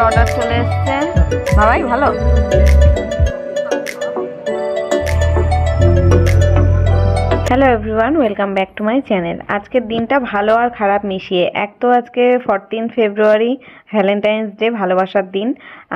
Order চলে এসছে। বাবাই ভালো। Hello everyone, welcome back to my channel. আজকের দিনটা ভালো আর খারাপ মিশিয়ে। এক তো আজকে 14 ফেব্রুয়ারি ভ্যালেন্টাইন্স ডে, ভালোবাসার দিন।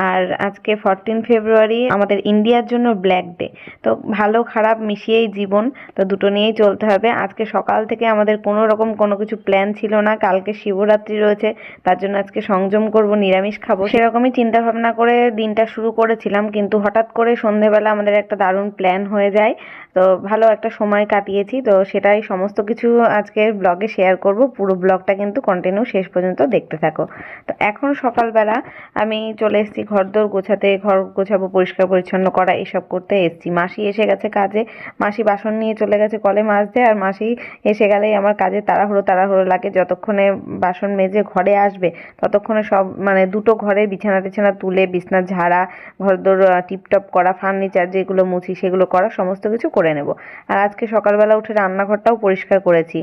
আর আজকে 14 ফেব্রুয়ারি আমাদের ইন্ডিয়ার জন্য ব্ল্যাক ডে। তো ভালো খারাপ মিশিয়েই জীবন, তো দুটো নিয়েই চলতে হবে। আজকে সকাল থেকে আমাদের কোনো রকম কোনো কিছু প্ল্যান ছিল না। কালকে শিবরাত্রি রয়েছে, তার জন্য আজকে সংযম করব, নিরামিষ খাবো, সেরকমই চিন্তা ভাবনা করে দিনটা শুরু করেছিলাম। কিন্তু হঠাৎ করে সন্ধেবেলা আমাদের একটা দারুণ প্ল্যান হয়ে যায়। তো ভালো একটা সময় কাটিয়েছি, তো সেটাই সমস্ত কিছু আজকের ব্লগে শেয়ার করব। পুরো ব্লগটা কিন্তু কন্টিনিউ শেষ পর্যন্ত দেখতে থাকো। তো এখন সকালবেলা আমি চলে এসেছি ঘরদোর গোছাতে, ঘর গোছাবো, পরিষ্কার পরিচ্ছন্ন করা, এসব করতে এসেছি। মাসি এসে গেছে কাজে, মাসি বাসন নিয়ে চলে গেছে কলে মাজতে। আর মাসি এসে গেলেই আমার কাজে তাড়াহুড়ো তাড়াহুড়ো লাগে। যতক্ষণে বাসন মেজে ঘরে আসবে ততক্ষণে সব মানে দুটো ঘরে বিছানা টিছানা তুলে, বিছনা ঝাড়া, ঘরদোর টিপটপ করা, ফার্নিচার যেগুলো মুছি সেগুলো করা, সমস্ত কিছু করে নেব। আর আজকে সকালবেলা উঠে রান্নাঘরটাও পরিষ্কার করেছি,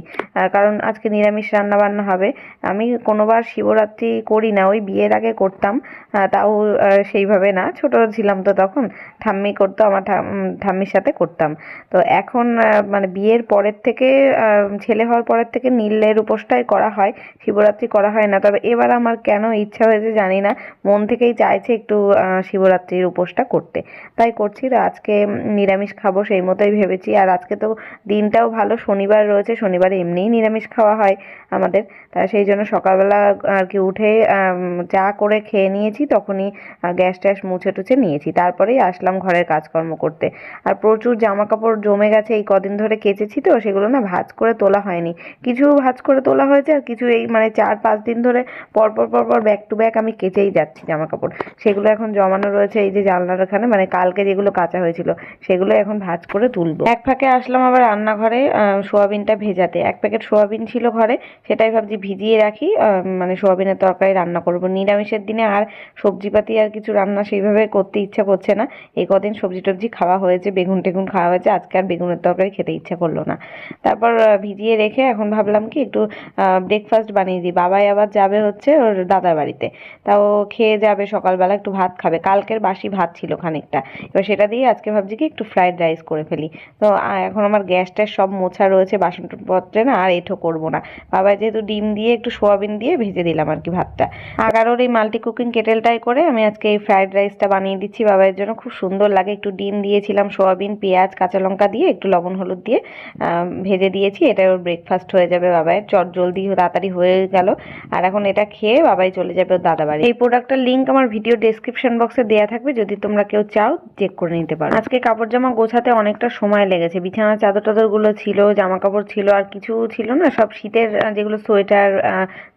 কারণ আজকে নিরামিষ রান্না বান্না হবে। আমি কোনোবার শিবরাত্রি করি না, ওই বিয়ের আগে করতাম, তাও সেইভাবে না, ছোট ছিলাম তো তখন। ঠাম্মি করতো, আমার ঠাম্মির সাথে করতাম। তো এখন মানে বিয়ের পরের থেকে, ছেলে হওয়ার পরের থেকে নীলের উপোসটাই করা হয়, শিবরাত্রি করা হয় না। তবে এবার আমার কেন ইচ্ছা হয়েছে জানি না, মন থেকেই চাইছে একটু শিবরাত্রির উপোসটা করতে, তাই করছি। তো আজকে নিরামিষ খাবো সেই মতোই ভেবেছি। আর আজকে তো দিনটাও ভালো, শনিবার রয়েছে, শনিবারে এমনিই নিরামিষ খাওয়া হয় আমাদের। তা সেই জন্য সকালবেলা আর কি উঠে চা করে খেয়ে নিয়েছি, তখনই গ্যাস ট্যাস মুছে টুছে নিয়েছি, তারপরেই আসলাম ঘরের কাজকর্ম করতে। আর প্রচুর জামা কাপড় জমে গেছে, এই কদিন ধরে কেচেছি, তো সেগুলো না ভাঁজ করে তোলা হয়নি। কিছু ভাঁজ করে তোলা হয়েছে, আর কিছু এই মানে 4-5 দিন ধরে পরপর ব্যাক টু ব্যাক আমি কেচেই যাচ্ছি জামা কাপড়। সেগুলো এখন জমানো রয়েছে এই যে জানলার ওখানে, মানে কালকে যেগুলো কাচা হয়েছিল সেগুলো এখন ভাঁজ করে তুলবো। এক ফাঁকে আসলাম আবার রান্নাঘরে সোয়াবিনটা ভেজাতে। এক প্যাকেট সোয়াবিন ছিল ঘরে, সেটাই ভাবছি ভিজিয়ে রাখি, মানে সোয়াবিনের তরকারি রান্না করব। নিরামিষের দিনে আর সবজিপাতি আর কিছু রান্না সেইভাবে করতে ইচ্ছা করছে না। এই কদিন সবজি টবজি খাওয়া হয়েছে, বেগুন টেগুন খাওয়া হয়েছে, আজকে আর বেগুনের তরকারি খেতে ইচ্ছা করলো না। তারপর ভিজিয়ে রেখে এখন ভাবলাম কি একটু ব্রেকফাস্ট বানিয়ে দিই। বাবাই আবার যাবে হচ্ছে ওর দাদার বাড়িতে, তাও খেয়ে যাবে, সকালবেলা একটু ভাত খাবে। কালকের বাসি ভাত ছিল খানিকটা, এবার সেটা দিয়ে আজকে ভাবছি কি একটু ফ্রাইড রাইস করে ফেলি। তো এখন আমার গ্যাস ট্যাস সব মোছা রয়েছে বাসনপত্রে, না আর এঁঠো করবো না। বাবা যেহেতু ডিম দিয়ে একটু সোয়াবিন দিয়ে ভেজে দিলাম আর কি ভাতটা। আগারোর এই মাল্টি কুকিং কেটেলটাই করে আমি আজকে এই ফ্রাইড রাইসটা বানিয়ে দিচ্ছি বাবার জন্য। খুব সুন্দর লাগে, একটু ডিম দিয়েছিলাম, সোয়াবিন, পেঁয়াজ, কাঁচা লঙ্কা দিয়ে একটু লবণ হলুদ দিয়ে ভেজে দিয়েছি। এটা ওর ব্রেকফাস্ট হয়ে যাবে বাবাইয়ের, চট জলদি তাড়াতাড়ি হয়ে গেল। আর এখন এটা খেয়ে বাবাই চলে যাবে ওর দাদা বাড়ি। এই প্রোডাক্টটার লিঙ্ক আমার ভিডিও ডেসক্রিপশন বক্সে দেওয়া থাকবে, যদি তোমরা কেউ চাও চেক করে নিতে পারো। আজকে কাপড় জামা গোছাতে অনেকটা সময় লেগেছে। বিছানার চাদর টাদর গুলো ছিল, জামা কাপড় ছিল, আর কিছু ছিল না, সব শীতের যেগুলো সোয়েটার,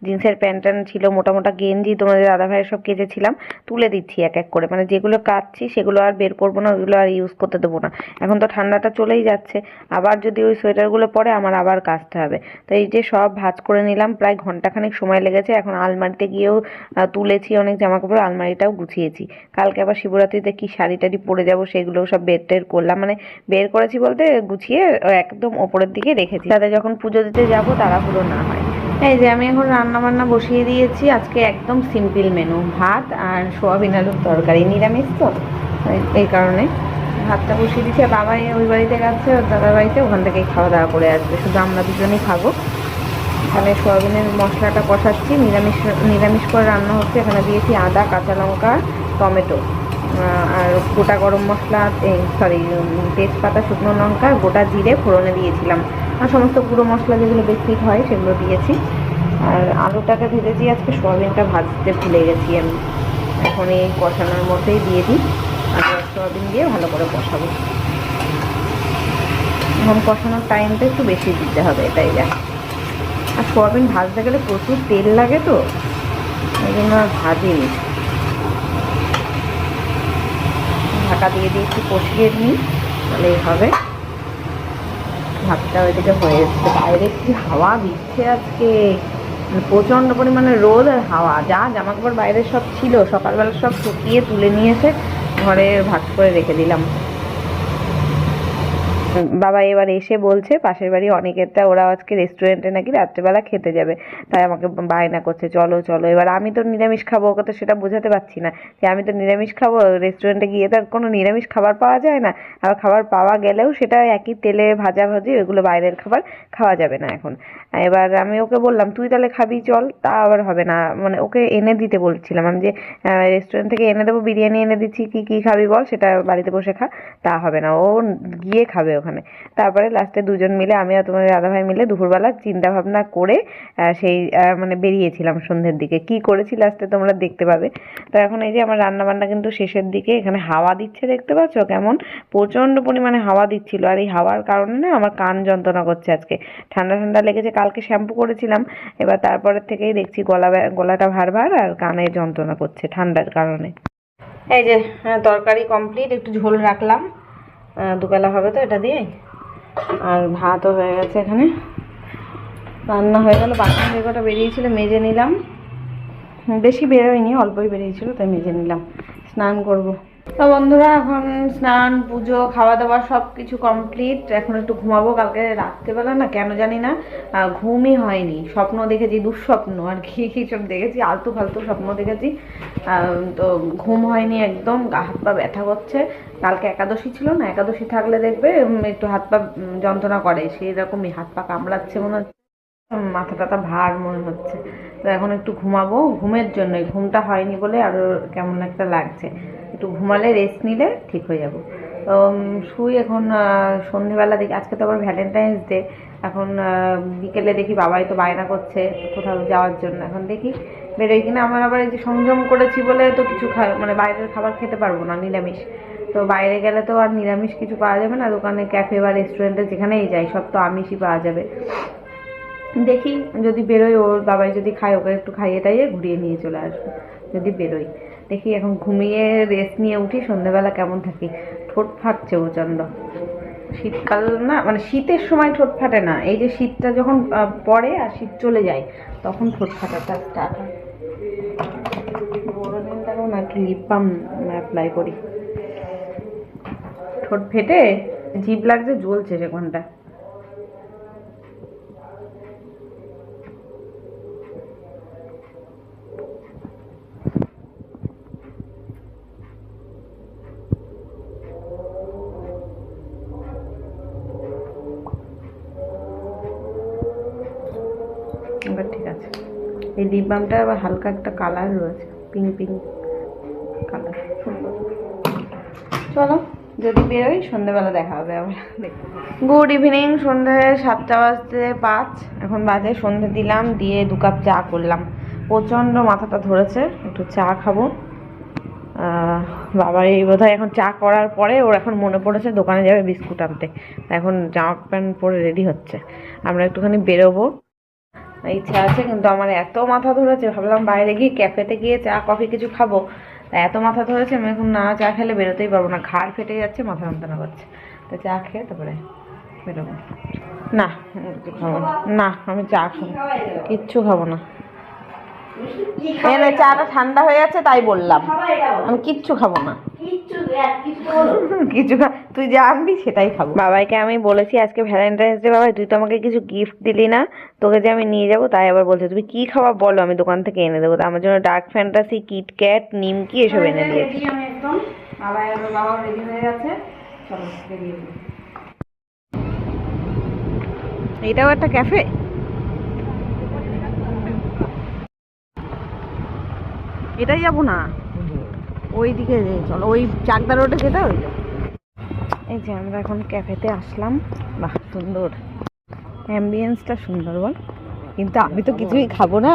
জিন্সের প্যান্ট ট্যান্ট ছিল, মোটা মোটা গেঞ্জি তোমাদের দাদা ভাইয়ের সব কেচেছিলাম, তুলে দিচ্ছি এক এক করে। মানে যেগুলো কাচ্ছি সেগুলো আর বের করবো না, ওইগুলো আর ইউজ করতে দেবো না। এখন তো ঠান্ডাটা চলেই যাচ্ছে, আবার যদি ওই সোয়েটারগুলো পরে আমার আবার কাচতে হবে। তো এই যে সব ভাঁজ করে নিলাম, প্রায় ঘন্টাখানেক সময় লেগেছে। এখন আলমারিতে গিয়েও তুলেছি অনেক জামা কাপড়, আলমারিটাও গুছিয়েছি। কালকে আবার শিবরাত্রিতে কি শাড়ি টাড়ি পরে যাবো সেগুলো সব বের টের করলাম, মানে বের করেছি বলতে গুছিয়ে একদম ওপরের দিকে রেখেছি, যাতে যখন পুজো দিতে যাবো তাড়াহুড়ো না হয়। এই যে আমি এখন রান্না বান্না বসিয়ে দিয়েছি। আজকে একদম সিম্পল মেনু, ভাত আর সোয়াবিন আলুর তরকারি, নিরামিষ তো এই কারণে ভাতটা বসিয়ে দিচ্ছি। আর বাবাই ওই বাড়িতে গেছে, ওর দাদার বাড়িতে, ওখান থেকেই খাওয়া দাওয়া করে আসবে, শুধু আমরা দুজনেই খাবো। এখানে সোয়াবিনের মশলাটা কষাচ্ছি, নিরামিষ নিরামিষ করে রান্না হচ্ছে। এখানে দিয়েছি আদা, কাঁচা লঙ্কা, টমেটো, আর গোটা গরম মশলা, তেজপাতা, শুকনো লঙ্কা, গোটা জিরে ফোড়নে দিয়েছিলাম, আর সমস্ত গুঁড়ো মশলা যেগুলো বেসিক হয় সেগুলো দিয়েছি। আর আলুটাকে ভেজেছি, আজকে সোয়াবিনটা ভাজতে ভুলে গেছি আমি। এখন এই কষানোর মধ্যেই দিয়ে দিই, আর সোয়াবিন দিয়ে ভালো করে কষাবো। এখন কষানোর টাইমটা একটু বেশি দিতে হবে, এটাই যা। আর সোয়াবিন ভাজতে গেলে প্রচুর তেল লাগে, তো এই জন্য আর ভাজিনি। ঢাকা দিয়ে দিয়ে একটু কষিয়ে নিই, তাহলেই হবে। ভাতটা ওইদিকে হয়ে এসছে। বাইরে কি হাওয়া দিচ্ছে আজকে, প্রচণ্ড পরিমাণে রোদ আর হাওয়া। যা জামা কাপড় বাইরে সব ছিল সকালবেলা সব শুকিয়ে তুলে নিয়ে এসে ঘরে ভাঁজ করে রেখে দিলাম। বাবা এবার এসে বলছে পাশের বাড়ি অনেকেরটা ওরা আজকে রেস্টুরেন্টে নাকি রাত্রেবেলা খেতে যাবে, তাই আমাকে বায়না করছে চলো চলো। এবার আমি তো নিরামিষ খাবো, ওকে তো সেটা বোঝাতে পারছি না যে আমি তো নিরামিষ খাবো, রেস্টুরেন্টে গিয়ে তো আর কোনো নিরামিষ খাবার পাওয়া যায় না, আর খাবার পাওয়া গেলেও সেটা একই তেলে ভাজা ভাজি, ওইগুলো বাইরের খাবার খাওয়া যাবে না এখন। এবার আমি ওকে বললাম তুই তাহলে খাবি চল, তা আবার হবে না, মানে ওকে এনে দিতে বলছিলাম আমি যে রেস্টুরেন্ট থেকে এনে দেবো, বিরিয়ানি এনে দিচ্ছি, কি কি খাবি বল, সেটা বাড়িতে বসে খা, তা হবে না, ও গিয়ে খাবে ওখানে। তারপরে লাস্টে দুজন মিলে, আমি আর তোমার দাদাভাই মিলে দুপুরবেলা চিন্তা ভাবনা করে সেই মানে বেরিয়েছিলাম সন্ধ্যের দিকে। কি করেছি লাস্টে তোমরা দেখতে পাবে। তো এখন এই যে আমার রান্না বান্না কিন্তু শেষের দিকে, এখানে হাওয়া দিচ্ছে দেখতে পাচ্ছ কেমন, প্রচণ্ড পরিমাণে হাওয়া দিচ্ছিল, আর এই হাওয়ার কারণে না আমার কান যন্ত্রণা করছে আজকে, ঠান্ডা ঠান্ডা লেগেছে, কালকে শ্যাম্পু করেছিলাম, এবার তারপরের থেকেই দেখছি গলাটা ভার ভার আর কানে যন্ত্রণা করছে ঠান্ডার কারণে। এই যে তরকারি কমপ্লিট, একটু ঝোল রাখলাম, দুবেলা হবে তো এটা দিয়ে, আর ভাতও হয়ে গেছে, এখানে রান্না হয়ে গেল। বাসন যে কটা বেরিয়েছিল মেজে নিলাম, বেশি বেরোয়নি, অল্পই বেরিয়েছিল, তাই মেজে নিলাম, স্নান করব। তো বন্ধুরা এখন স্নান পুজো খাওয়া দাওয়া সব কিছু কমপ্লিট, এখন একটু ঘুমাবো। কালকে রাত্রেবেলা না কেন জানি না ঘুমই হয়নি, স্বপ্ন দেখেছি, দুঃস্বপ্ন আর কি সব দেখেছি, আলতু ফালতু স্বপ্ন দেখেছি, তো ঘুম হয়নি একদম, গা হাত পা ব্যথা করছে। কালকে একাদশী ছিল না, একাদশী থাকলে দেখবে একটু হাত পা যন্ত্রণা করে, সেই রকমই হাত পা কামড়াচ্ছে মনে হচ্ছে, মাথা টাথা ভার মনে হচ্ছে। তো এখন একটু ঘুমাবো, ঘুমের জন্যই, ঘুমটা হয়নি বলে আরো কেমন একটা লাগছে, একটু ঘুমালে রেস্ট নিলে ঠিক হয়ে যাব। তো শুই এখন, সন্ধেবেলা দেখি, আজকে তো আবার ভ্যালেন্টাইন্স ডে, এখন বিকেলে দেখি বাবাই তো বায়না করছে কোথাও যাওয়ার জন্য, এখন দেখি বেরোই কিনা। আমার আবার এই যে সংযম করেছি বলে তো কিছু মানে বাইরের খাবার খেতে পারবো না, নিরামিষ, তো বাইরে গেলে তো আর নিরামিষ কিছু পাওয়া যাবে না, দোকানে ক্যাফে বা রেস্টুরেন্টে যেখানেই যাই সব তো আমিষই পাওয়া যাবে। দেখি যদি বেরোই, ওর বাবাই যদি খায় ওকে একটু খাইয়ে টাইয়ে ঘুরিয়ে নিয়ে চলে আসবো যদি বেরোই। দেখি এখন ঘুমিয়ে রেস্ট নিয়ে উঠি, সন্ধ্যেবেলা কেমন থাকি। ঠোঁট ফাটছে প্রচণ্ড, শীতকাল না, মানে শীতের সময় ঠোঁট ফাটে না, এই যে শীতটা যখন পড়ে আর শীত চলে যায় তখন ঠোঁট ফাটাটা স্টার্ট হয়। বড় দিনটাকেও না একটু লিপ বাম অ্যাপ্লাই করি, ঠোঁট ফেটে জিভ লাগছে, জ্বলছে সেখানটা। এবার ঠিক আছে, এই লিপ বামটা আবার হালকা একটা কালার রয়েছে, পিঙ্ক পিঙ্ক কালার, সুন্দর। চলো যদি বেরোই সন্ধ্যেবেলা দেখা হবে আবার। গুড ইভিনিং, সন্ধ্যে 7:05, এখন বাজে, সন্ধ্যে দিলাম, দিয়ে 2 কাপ চা করলাম, প্রচণ্ড মাথাটা ধরেছে, একটু চা খাবো। বাবার এই বোধহয় এখন চা করার পরে ওর এখন মনে পড়েছে দোকানে যাবে বিস্কুট আনতে, এখন জামা প্যান্ট পরে রেডি হচ্ছে, আমরা একটুখানি বেরোবো, ইচ্ছা আছে। কিন্তু আমার এত মাথা ধরেছে, ভাবলাম বাইরে গিয়ে ক্যাফেতে গিয়ে চা কফি কিছু খাবো, এত মাথা ধরেছে আমি এখন না চা খেলে বেরোতেই পারবো না, ঘাড় ফেটে যাচ্ছে, মাথা যন্ত্রণা করছে, তো চা খেয়ে তারপরে বেরোবো। না খাবো না, না আমি চা খাবো, কিচ্ছু খাবো না, এনে চাটা ঠান্ডা হয়ে যাচ্ছে তাই বললাম, আমি কিচ্ছু খাবো না, কিছু তুই যা আনবি সেটাই খাবো। বাবাইকে আমি বলেছি আজকে ভ্যালেন্টাইন্স ডে, বাবাই তুই তো আমাকে কিছু গিফট দিলি না, তোকে যে আমি নিয়ে যাবো, তাই আবার বলছে তুমি কি খাওয়া বলো, আমি দোকান থেকে এনে দেবো। আমার জন্য ডার্ক ফ্যান্টাসি, কিটক্যাট, নিমকি এসব এনে দিয়েছি। বাবা রেডি হয়ে গেছে, চলো বেরিয়ে যাই। এটাও একটা ক্যাফে, এটাই যাবো না, ওই দিকে চলো, ওই চাকদা রোডে যেটা ওইটা। এই যে আমরা এখন ক্যাফেতে আসলাম, বাহ সুন্দর অ্যাম্বিয়েন্সটা, সুন্দর বল, কিন্তু আমি তো কিছুই খাবো না,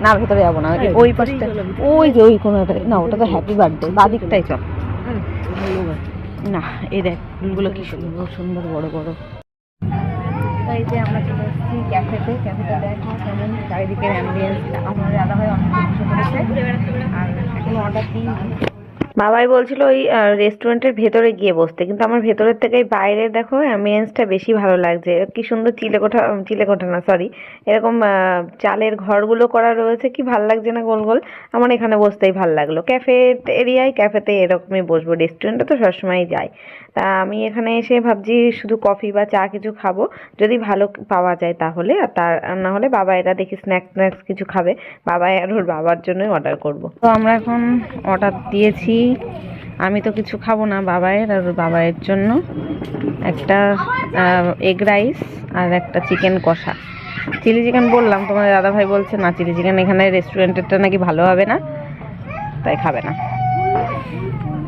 না ভেতরে যাবো না, ওই পাশটা, ওই যে ওই কোনোটা না, ওটা তো হ্যাপি বার্থডে, বাদিকটাই চল না, এই দেখ ফুলগুলো কি সুন্দর সুন্দর বড় বড়। এই যে আমরা চলে এসেছি ক্যাফেতে, ক্যাফেটা দেখো কেমন চারিদিকের অ্যাম্বিয়েন্সটা। আমার দাদা ভাই অনেক কিছু করেছে, আর এখনো অর্ডার দিই, বাবাই বলছিল ওই রেস্টুরেন্টের ভেতরে গিয়ে বসতে, কিন্তু আমার ভেতরের থেকে বাইরে দেখো অ্যাম্বিয়েন্সটা বেশি ভালো লাগছে। কি সুন্দর চিলেকোঠা না সরি, এরকম চালের ঘরগুলো করা রয়েছে, কি ভাল লাগছে না গোল গোল। আমার এখানে বসতেই ভাল লাগলো, ক্যাফে এরিয়ায় ক্যাফেতে এরকমই বসবো, রেস্টুরেন্টে তো সবসময়ই যাই। তা আমি এখানে এসে ভাবছি শুধু কফি বা চা কিছু খাবো, যদি ভালো পাওয়া যায় তাহলে, আর তার না হলে বাবা এরা দেখি স্ন্যাক্স কিছু খাবে, বাবা আর ওর বাবার জন্যই অর্ডার করব। তো আমরা এখন অর্ডার দিয়েছি, আমি তো কিছু খাবো না, বাবায়ের আর ওর বাবায়ের জন্য একটা এগ রাইস আর একটা চিকেন কষা। চিলি চিকেন বললাম, তোমার দাদাভাই বলছে না চিলি চিকেন এখানে রেস্টুরেন্টেরটা নাকি ভালো হবে না, তাই খাবে না।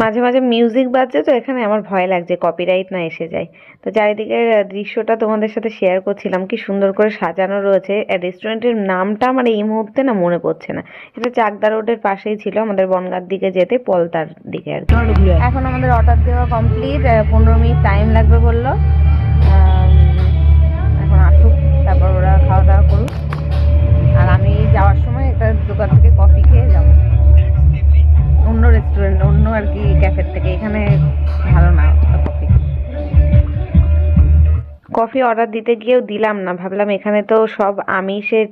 মাঝে মাঝে মিউজিক বাজছে তো এখানে, আমার ভয় লাগছে কপিরাইট না এসে যায়। তো চারিদিকের দৃশ্যটা তোমাদের সাথে শেয়ার করছিলাম, কি সুন্দর করে সাজানো রয়েছে। রেস্টুরেন্টের নামটা আমার এই মুহূর্তে না মনে পড়ছে না। এটা চাকদা রোডের পাশেই ছিল, আমাদের বনগাঁর দিকে যেতে, পলতার দিকে আর কি। এখন আমাদের অর্ডার দেওয়া কমপ্লিট, 15 মিনিট টাইম লাগবে বললো। এখন আসুক, তারপর ওরা খাওয়া দাওয়া করুক, আর আমি যাওয়ার সময় একটা দোকান থেকে কফি খেয়ে যাবো, অন্য রেস্টুরেন্ট অন্য আর কি ক্যাফের থেকে, এখানে ভালো না কফি অর্ডার দিতে গিয়েও দিলাম না, ভাবলাম এখানে তো সব আমিষের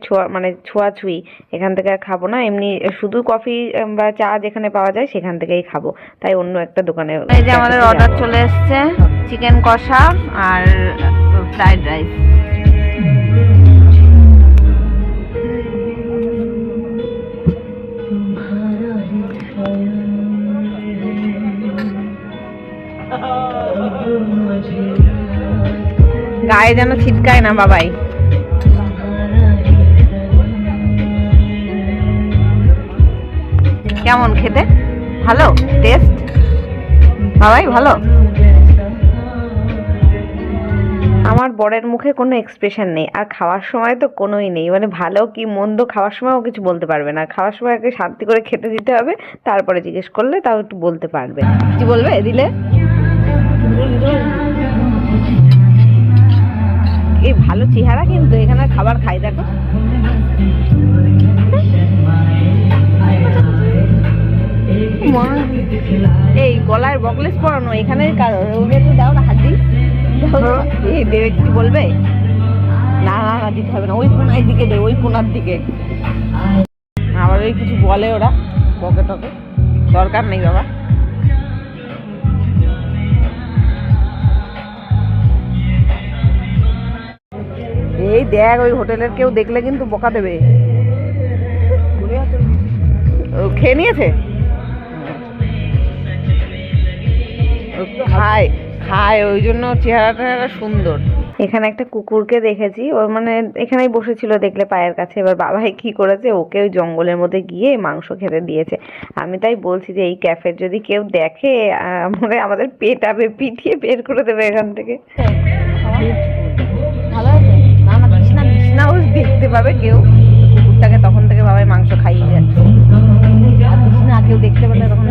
ছোঁয়াছুঁই, এখান থেকে আর খাবো না, এমনি শুধু কফি বা চা যেখানে পাওয়া যায় সেখান থেকেই খাবো, তাই অন্য একটা দোকানে। এই যে আমাদের অর্ডার চলে এসছে, চিকেন কষা আর ফ্রাইড রাইস। গায়ে যেন ছিটকায় না বাবাই। কেমন খেতে? ভালো টেস্ট বাবাই, ভালো। আমার বরের মুখে কোনো এক্সপ্রেশন নেই, আর খাওয়ার সময় তো কোনোই নেই, মানে ভালো কি মন্দ খাওয়ার সময়ও কিছু বলতে পারবে না। খাওয়ার সময় আগে শান্তি করে খেতে দিতে হবে, তারপরে জিজ্ঞেস করলে তাও একটু বলতে পারবে। কি বলবে দিলে? এই ভালো চেহারা, কিন্তু এখানে খাবার খাই দেখো। এই গলায় বকলেস পরানো এখানের কারণ, ওদের তো দাও না হাড্ডি, এই দেবে কি বলবে? না না না দিতে হবে না, ওই কোনার দিকে দে, ওই কোনার দিকে। আবার ওই কিছু বলে ওরা, বকে টকে, দরকার নেই বাবা। এই দেখ, ওই হোটেলের কেউ দেখলে কিন্তু বকা দেবে। খেয়ে নিয়েছে, খায় খায়, ওই জন্য চেহারাটা সুন্দর। এখানে একটা কুকুরকে দেখেছি, ওর মানে এখানেই বসেছিল দেখলে পায়ের কাছে, এবার বাবাই কি করেছে, ওকে ওই জঙ্গলের মধ্যে গিয়ে মাংস খেতে দিয়েছে। আমি তাই বলছি যে এই ক্যাফের যদি কেউ দেখে আমাদের পেটাবে, পিটিয়ে বের করে দেবে এখান থেকে। ভালো আছে না, না দিস না, ও দেখতে পাবে কেউ, কুকুরটাকে তখন থেকে বাবাই মাংস খাইয়ে যাচ্ছে, আর দিস না, কেউ দেখতে পেলে তখন।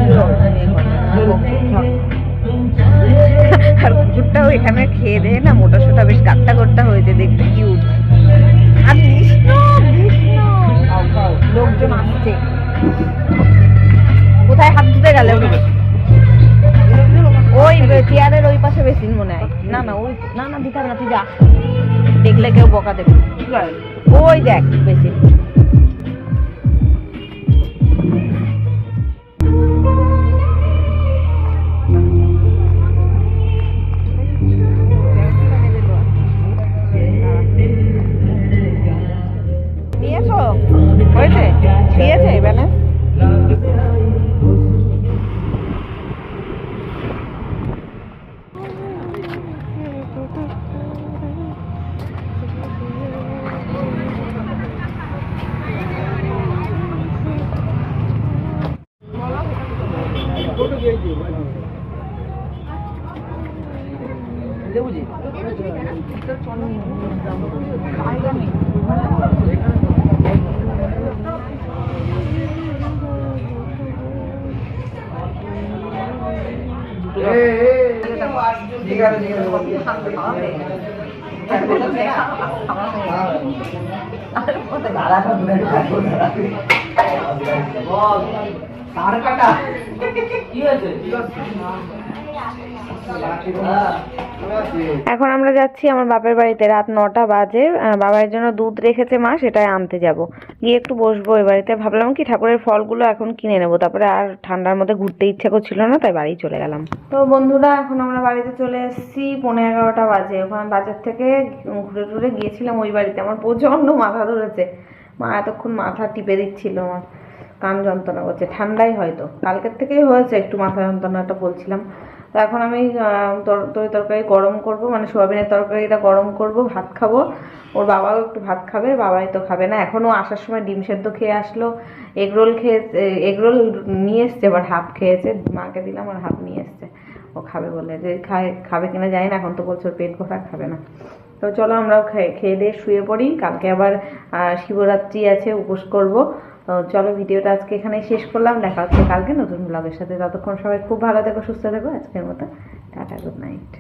আর কুকুরটাও এখানে খেয়ে দেয় না, মোটা সোটা বেশ গাট্টা গোট্টা হয়েছে, দেখতে কিউট। আর লোকজন আসছে, কোথায় হাত ধুতে গেলে? ওই চেয়ারের ওই পাশে বেশি মনে হয়। না না ওই না না দিতে হবে না, তুই যা, দেখলে কেউ বকা দেবে। ওই দেখ বেশি। হয়েছে, দিয়েছে ব্যালেন্স। এখন আমরা যাচ্ছি আমার বাপের বাড়িতে, রাত 9টা বাজে। বাবার জন্য দুধ রেখেছে মা, সেটাই আনতে যাব। গিয়ে একটু বসবো এই বাড়িতে। ভাবলাম কি ঠাকুরের ফলগুলো এখন কিনে নেবো, তারপরে আর ঠান্ডার মধ্যে ঘুরতে ইচ্ছা করছিল না, তাই বাড়ি চলে গেলাম। তো বন্ধুরা এখন আমরা বাড়িতে চলে এসেছি, 11:15 বাজে। ওখানে বাজার থেকে ঘুরে টুরে গিয়েছিলাম ওই বাড়িতে। আমার প্রচণ্ড মাথা ধরেছে, মা এতক্ষণ মাথা টিপে দিচ্ছিল, আমার কান যন্ত্রণা করছে। ঠান্ডাই হয়তো, কালকের থেকেই হয়েছে একটু মাথা যন্ত্রণাটা বলছিলাম। তো এখন আমি তরকারি গরম করব, মানে সোয়াবিনের তরকারিটা গরম করব, ভাত খাবো। ওর বাবাও একটু ভাত খাবে, বাবাই তো খাবে না। এখনও আসার সময় ডিম সেদ্ধ খেয়ে আসলো, এগরোল এগরোল নিয়ে এসছে, এবার হাফ খেয়েছে, মাকে দিলাম আর হাফ নিয়ে এসছে। ও খাবে বলে, যে খাবে কিনা জানি না, এখন তো বলছে ওর পেট ভরা, খাবে না। তো চলো আমরাও খেয়ে দিয়ে শুয়ে পড়ি, কালকে আবার শিবরাত্রি আছে, উপোস করব। তো চলো ভিডিওটা আজকে এখানেই শেষ করলাম, দেখা হচ্ছে কালকে নতুন ব্লগের সাথে। ততক্ষণ সবাই খুব ভালো থেকো, সুস্থ থেকো। আজকের মতো টাটা, গুড নাইট।